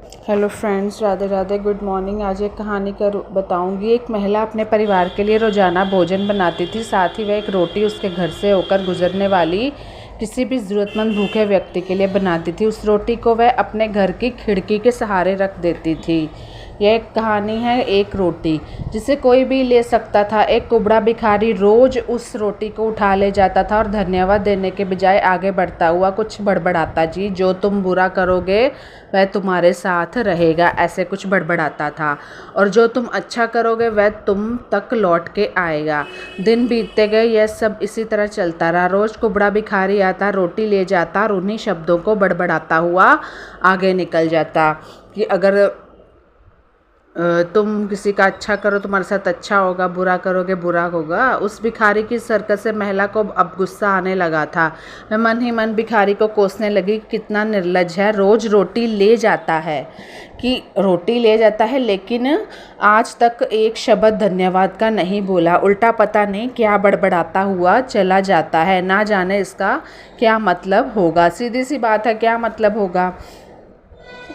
Hello friends, Radhe Radhe, good morning. आज एक कहानी बताऊंगी। एक महिला अपने परिवार के लिए रोज़ाना भोजन बनाती थी। साथ ही वह एक रोटी उसके घर से होकर गुजरने वाली किसी भी ज़रूरतमंद भूखे व्यक्ति के लिए बनाती थी। उस रोटी को वह अपने घर की खिड़की के सहारे रख देती थी। यह एक कहानी है एक रोटी जिसे कोई भी ले सकता था। एक कुबड़ा भिखारी रोज़ उस रोटी को उठा ले जाता था और धन्यवाद देने के बजाय आगे बढ़ता हुआ कुछ बड़बड़ाता, जी जो तुम बुरा करोगे वह तुम्हारे साथ रहेगा, ऐसे कुछ बड़बड़ाता था। और जो तुम अच्छा करोगे वह तुम तक लौट के आएगा। दिन बीतते गए, यह सब इसी तरह चलता रहा। रोज़ कुबड़ा भिखारी आता, रोटी ले जाता और उन्हीं शब्दों को बड़बड़ाता हुआ आगे निकल जाता कि अगर तुम किसी का अच्छा करो तुम्हारे साथ अच्छा होगा, बुरा करोगे बुरा होगा। उस भिखारी की हरकत से महिला को अब गुस्सा आने लगा था। वह मन ही मन भिखारी को कोसने लगी, कितना निर्लज्ज है, रोज़ रोटी ले जाता है लेकिन आज तक एक शब्द धन्यवाद का नहीं बोला। उल्टा पता नहीं क्या बड़बड़ाता हुआ चला जाता है। ना जाने इसका क्या मतलब होगा। सीधी सी बात है, क्या मतलब होगा।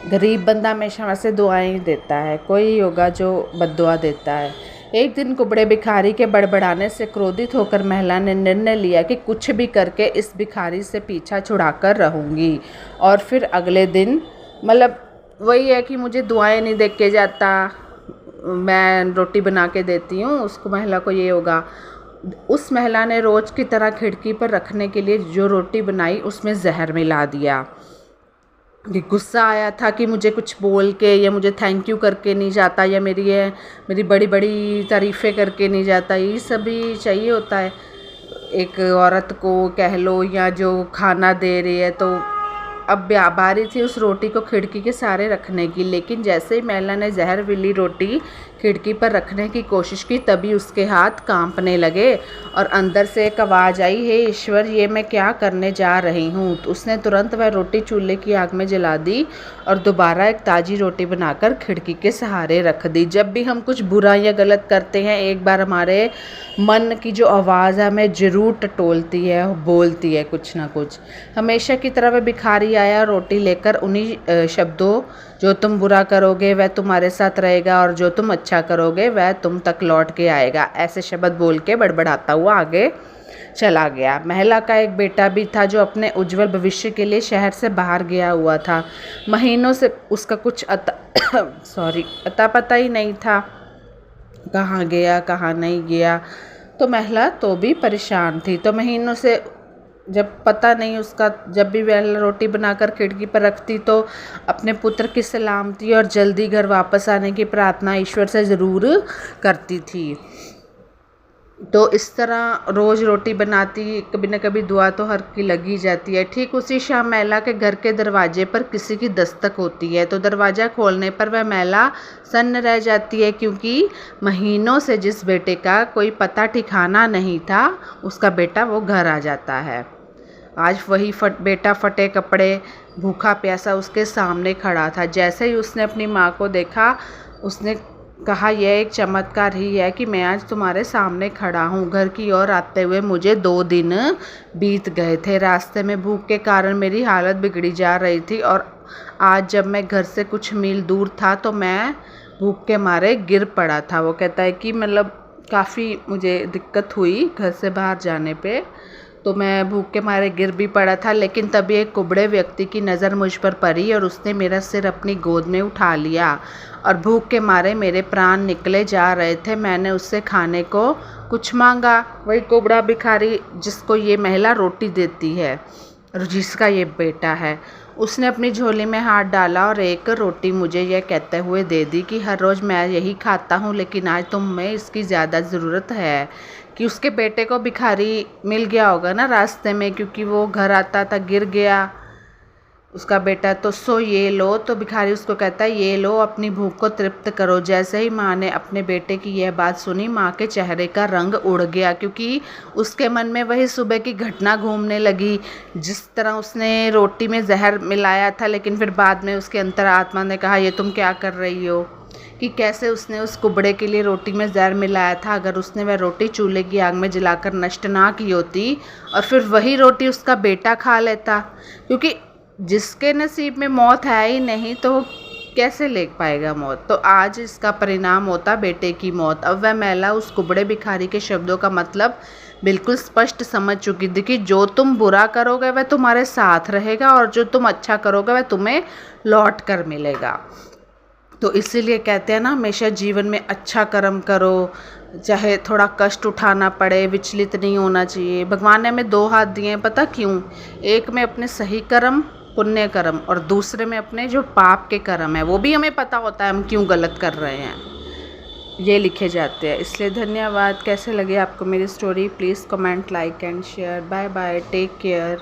गरीब बंदा हमेशा वैसे दुआएं ही देता है, कोई ही होगा जो बद्दुआ देता है। एक दिन कुबड़े भिखारी के बड़बड़ाने से क्रोधित होकर महिला ने निर्णय लिया कि कुछ भी करके इस भिखारी से पीछा छुड़ाकर रहूँगी। और फिर अगले दिन वही है कि मुझे दुआएं नहीं दे के जाता, मैं रोटी बना के देती हूँ उसको, महिला को ये होगा। उस महिला ने रोज़ की तरह खिड़की पर रखने के लिए जो रोटी बनाई उसमें जहर मिला दिया। कि गुस्सा आया था कि मुझे कुछ बोल के या मुझे थैंक यू करके नहीं जाता या मेरी बड़ी बड़ी तारीफ़ें करके नहीं जाता। ये सभी चाहिए होता है एक औरत को, कह लो, या जो खाना दे रही है। तो अब बारी थी उस रोटी को खिड़की के सहारे रखने की। लेकिन जैसे ही महिला ने जहर मिली रोटी खिड़की पर रखने की कोशिश की, तभी उसके हाथ कांपने लगे और अंदर से एक आवाज़ आई, हे ईश्वर, ये मैं क्या करने जा रही हूँ। तो उसने तुरंत वह रोटी चूल्हे की आग में जला दी और दोबारा एक ताज़ी रोटी बनाकर खिड़की के सहारे रख दी। जब भी हम कुछ बुरा या गलत करते हैं, एक बार हमारे मन की जो आवाज़ है हमें ज़रूर टटोलती है, बोलती है कुछ ना कुछ। हमेशा की तरह वह भिखारी आया रोटी लेकर, उन्हीं शब्दों, जो तुम बुरा करोगे वह तुम्हारे साथ रहेगा और जो तुम अच्छा करोगे वह तुम तक लौट के आएगा, ऐसे शब्द बोल के बड़बड़ाता हुआ आगे चला गया। महिला का एक बेटा भी था जो अपने उज्जवल भविष्य के लिए शहर से बाहर गया हुआ था। महीनों से उसका कुछ अता पता ही नहीं था, कहाँ गया कहाँ नहीं गया। तो महिला तो भी परेशान थी। तो महीनों से जब पता नहीं उसका, जब भी वह रोटी बनाकर खिड़की पर रखती तो अपने पुत्र की सलामती और जल्दी घर वापस आने की प्रार्थना ईश्वर से ज़रूर करती थी। तो इस तरह रोज़ रोटी बनाती, कभी न कभी दुआ तो हर की लगी जाती है। ठीक उसी शाम महिला के घर के दरवाजे पर किसी की दस्तक होती है। तो दरवाज़ा खोलने पर वह महिला सन्न रह जाती है, क्योंकि महीनों से जिस बेटे का कोई पता ठिकाना नहीं था, उसका बेटा वो घर आ जाता है। आज वही बेटा फटे कपड़े, भूखा प्यासा उसके सामने खड़ा था। जैसे ही उसने अपनी माँ को देखा, उसने कहा, यह एक चमत्कार ही है कि मैं आज तुम्हारे सामने खड़ा हूँ। घर की ओर आते हुए मुझे 2 दिन बीत गए थे। रास्ते में भूख के कारण मेरी हालत बिगड़ी जा रही थी और आज जब मैं घर से कुछ मील दूर था तो मैं भूख के मारे गिर पड़ा था। वो कहता है कि काफ़ी मुझे दिक्कत हुई घर से बाहर जाने पे, तो मैं भूख के मारे गिर भी पड़ा था। लेकिन तभी एक कुबड़े व्यक्ति की नज़र मुझ पर पड़ी और उसने मेरा सिर अपनी गोद में उठा लिया और भूख के मारे मेरे प्राण निकले जा रहे थे। मैंने उससे खाने को कुछ मांगा। वही कुबड़ा भिखारी जिसको ये महिला रोटी देती है और जिसका ये बेटा है, उसने अपनी झोली में हाथ डाला और एक रोटी मुझे यह कहते हुए दे दी कि हर रोज़ मैं यही खाता हूँ, लेकिन आज तुम्हें इसकी ज़्यादा ज़रूरत है। कि उसके बेटे को भिखारी मिल गया होगा ना रास्ते में, क्योंकि वो घर आता था, गिर गया उसका बेटा। तो ये लो। तो भिखारी उसको कहता है, ये लो, अपनी भूख को तृप्त करो। जैसे ही माँ ने अपने बेटे की यह बात सुनी, माँ के चेहरे का रंग उड़ गया, क्योंकि उसके मन में वही सुबह की घटना घूमने लगी। जिस तरह उसने रोटी में जहर मिलाया था, लेकिन फिर बाद में उसके अंतरात्मा ने कहा, ये तुम क्या कर रही हो। कि कैसे उसने उस कुबड़े के लिए रोटी में जहर मिलाया था। अगर उसने वह रोटी चूल्हे की आग में जलाकर नष्ट ना की होती और फिर वही रोटी उसका बेटा खा लेता, क्योंकि जिसके नसीब में मौत है ही नहीं, तो कैसे ले पाएगा मौत। तो आज इसका परिणाम होता बेटे की मौत। अब वह महिला उस कुबड़े भिखारी के शब्दों का मतलब बिल्कुल स्पष्ट समझ चुकी थी कि जो तुम बुरा करोगे वह तुम्हारे साथ रहेगा और जो तुम अच्छा करोगे वह तुम्हें लौट कर मिलेगा। तो इसीलिए कहते हैं ना, हमेशा जीवन में अच्छा कर्म करो, चाहे थोड़ा कष्ट उठाना पड़े, विचलित नहीं होना चाहिए। भगवान ने हमें 2 हाथ दिए हैं, पता क्यों? एक में अपने सही कर्म, पुण्य कर्म, और दूसरे में अपने जो पाप के कर्म है, वो भी हमें पता होता है हम क्यों गलत कर रहे हैं, ये लिखे जाते हैं। इसलिए धन्यवाद। कैसे लगे आपको मेरी story? Please comment, like and share. Bye bye, take care.